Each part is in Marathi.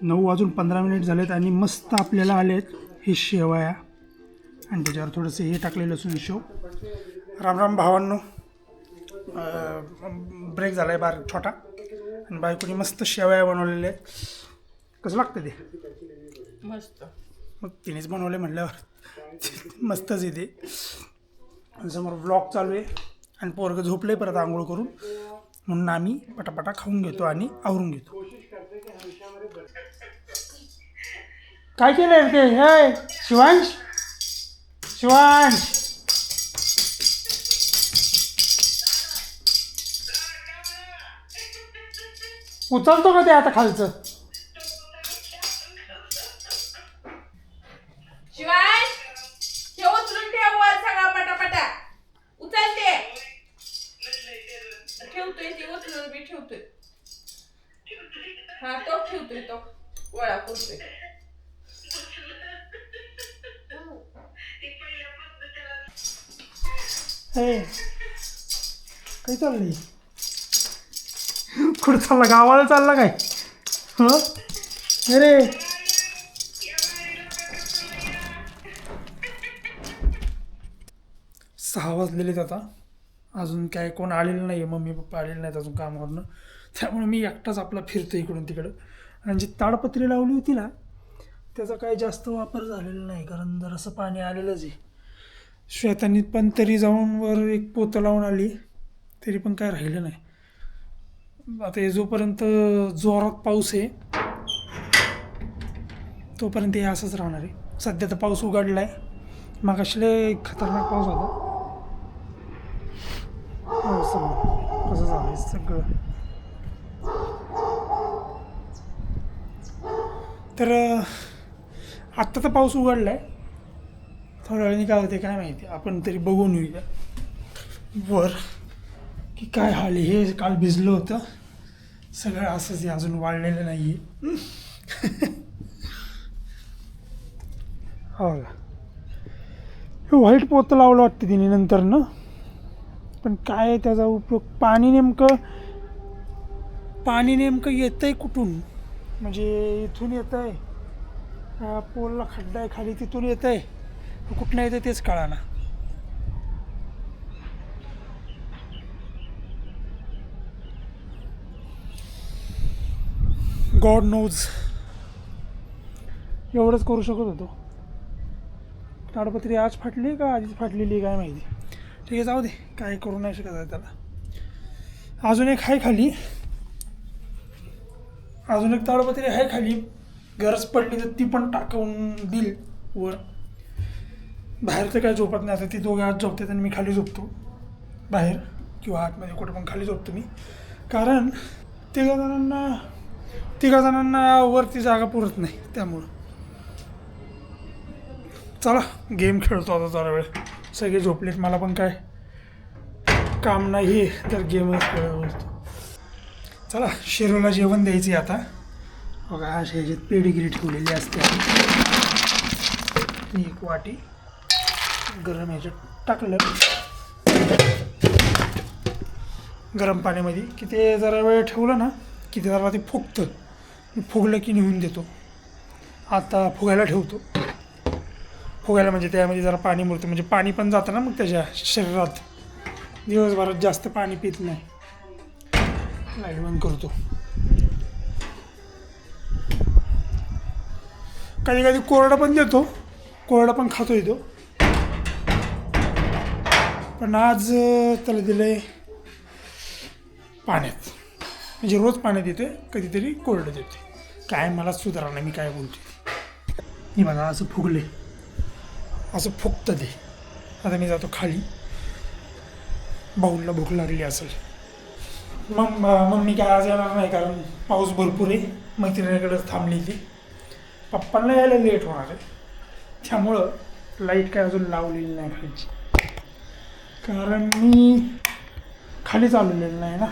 9:15 झालेत आणि मस्त आपल्याला आलेत हे शेवया आणि त्याच्यावर थोडंसं हे टाकलेलं लसूण शेव. राम राम भावांनो. ब्रेक झाला आहे बारीक छोटा आणि बायकोनी मस्त शेवया बनवलेले आहेत. कसं लागतं ते? मस्त. मग तिनेच बनवले म्हटल्यावर मस्तच येते. आणि समोर ब्लॉग चालू आहे आणि पोरगं झोपलं आहे परत आंघोळ करून, म्हणून आम्ही पटापटा खाऊन घेतो आणि आवरून घेतो. काय केलं ते? हे शिवांश, शिवांश उचलतो का ते आता खालचं? शिवाय हे उचलून ठेव वर सगळा पटापटा. उचलते ठेवतोय ते उचलून बी ठेवतोय. हा तो ठेवतोय तो वळा करतोय. हे काय चाललंय? कुठं चालला? गावाला चालला काय? हं अरे 6 वाजलेलेत आता. अजून काय कोण आलेलं नाही आहे, मम्मी पप्पा आलेले नाहीत अजून कामावरनं. त्यामुळे मी एकटाच आपला फिरतो इकडून तिकडं. आणि जी ताडपत्री लावली होती ना त्याचा काही जास्त वापर झालेला नाही, कारण जरासं पाणी आलेलंच आहे. श्वेतांनी पण तरी जाऊन वर एक पोतं लावून आली, तरी पण काय राहिलं नाही. आता हे जोपर्यंत जोरात पाऊस आहे तोपर्यंत हे असंच राहणार आहे. सध्या तर पाऊस उघडला आहे, मागाशी लय खतरनाक पाऊस होता. कसं झालं सगळं. तर आत्ता तर पाऊस उघडला आहे, थोड्या वेळाने काय होते काय माहिती. आपण तरी बघून येऊया वर की काय हाल आहे. हे काल भिजलं होतं सगळं, असंच आहे, अजून वाळलेलं नाही आहे. हो का, हे व्हाईट पोतं लावलं वाटतं तिने नंतर ना, पण काय त्याचा उपयोग? पाणी नेमकं येतं आहे कुठून? म्हणजे इथून येतं आहे, पोलला खड्डा आहे खाली तिथून येतं आहे, कुठनं येतं तेच कळाना. God knows. एवढंच करू शकत होतो. ताडपत्री आज फाटली का आधीच फाटलेली काय माहिती. ठीक आहे, जाऊ दे, काय करू नाही शकत आहे त्याला. अजून एक आहे खाली, अजून एक ताडपत्री आहे खाली, गरज पडली तर ती पण टाकून देईल वर. बाहेर तर काय झोपत नाही. आता ती दोघे आत झोपतात आणि मी खाली झोपतो बाहेर, किंवा आतमध्ये कुठं पण खाली झोपतो मी, कारण तिघा जणांना वरती जागा पुरत नाही. त्यामुळं चला गेम खेळतो आता जरा वेळ. सगळे झोपलेत, मला पण काय काम नाही तर गेमच खेळत बसतो. चला शेरूला जेवण द्यायचे आता. बघा अशा ह्याच्यात पेडिग्री ठेवलेली असते. एक वाटी गरम ह्याच्यात टाकलं गरम पाण्यामध्ये की ते जरा वेळ ठेवलं ना की ते जरा ते फुगतं. फुगलं की नेऊन देतो. आता फुगायला ठेवतो. फुगायला म्हणजे त्यामध्ये जरा पाणी मुरतं, म्हणजे पाणी पण जातं ना मग त्याच्या शरीरात. दिवसभरात जास्त पाणी पित नाही. लाईट बंद करतो. कधी कधी कोरडा पण देतो, कोरडा पण खातो येतो. पण आज त्याला दिलं आहे पाण्यात, म्हणजे रोज पाण्यात येतोय, कधीतरी कोरडं देते. काय मला सुधारा नाही, मी काय बोलते. हे बघा असं फुगले, असं फुगतं ते. आता मी जातो खाली. भाऊला भूक लागली असेल. मम्मी काय आज येणार नाही, कारण पाऊस भरपूर आहे. मैत्रिणीकडेच थांबली ती. पप्पांना यायला लेट होणार आहे, त्यामुळं लाईट काय अजून लावलेली नाही खायची, कारण मी खाली चालवलेलं नाही ना.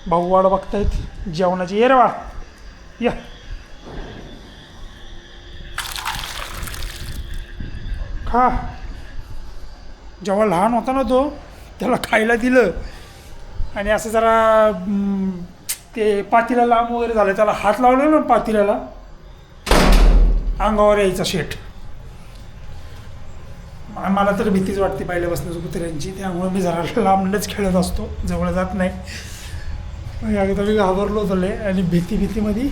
भाऊ वाट बघतायत जेवणाची. ये रे वा, या. खा. जेव्हा लहान होता ना तो, त्याला खायला दिलं आणि असं जरा ते पातीला लांब वगैरे झालं, त्याला हात लावला ना पातील्याला, अंगावर यायचा शेट. मला तर भीतीच वाटते पहिल्यापासून कुत्र्यांची, त्यामुळे मी जरा लांबच खेळत असतो, जवळ जात नाही. एकदा मी घाबरलो होतो लय आणि भीतीमध्ये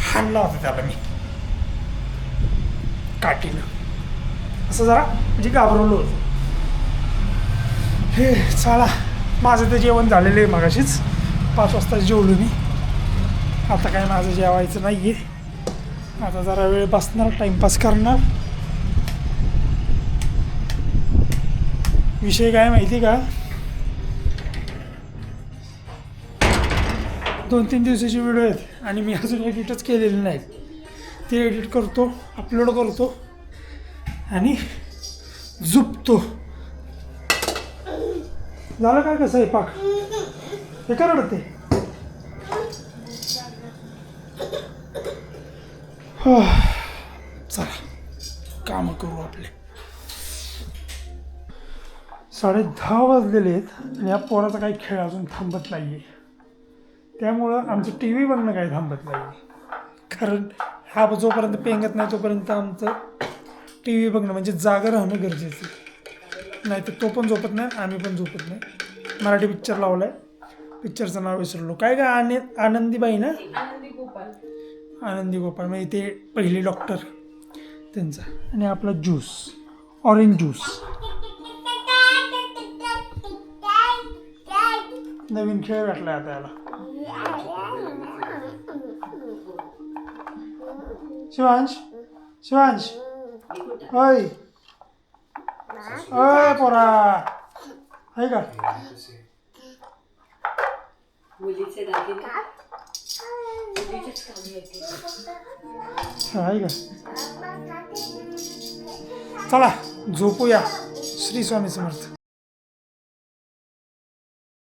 हाणला होता त्याला मी काठीनं, असं जरा म्हणजे घाबरवलं होतं. हे चला, माझं तर जेवण झालेलं आहे मगाशीच, 5 वाजता जेवलो मी. आता काय माझं जेवायचं नाही आहे, आता जरा वेळ बसणार, टाईमपास करणार. विषय काय माहिती का, 2-3 दिवसाची व्हिडिओ आहेत आणि मी अजून एडिटच केलेले नाहीत. ते एडिट करतो, अपलोड करतो आणि झोपतो. झालं काय कसं आहे पाक, हे का रडते? चला कामं करू आपले. 10:30 वाजलेले आहेत आणि या पोराचा काही खेळ अजून थांबत नाही आहे. त्यामुळं आमचं टी व्ही बघणं काही थांबत नाही आहे, कारण हा जोपर्यंत पेंगत नाही तोपर्यंत आमचं टी व्ही बघणं म्हणजे जागं राहणं गरजेचं आहे. नाही तर तो पण झोपत नाही, आम्ही पण झोपत नाही. मराठी पिक्चर लावला आहे, पिक्चरचं नाव विसरलो, काय काय आनंदीबाई ना, आनंदी गोपाळ म्हणजे ते पहिले डॉक्टर त्यांचा. आणि आपला ज्यूस, ऑरेंज ज्यूस, नवीन खेळ भेटला आता याला. शिवांश होय होय पोरा आहे का? आहे का? चला झोपूया. श्री स्वामी समर्थ.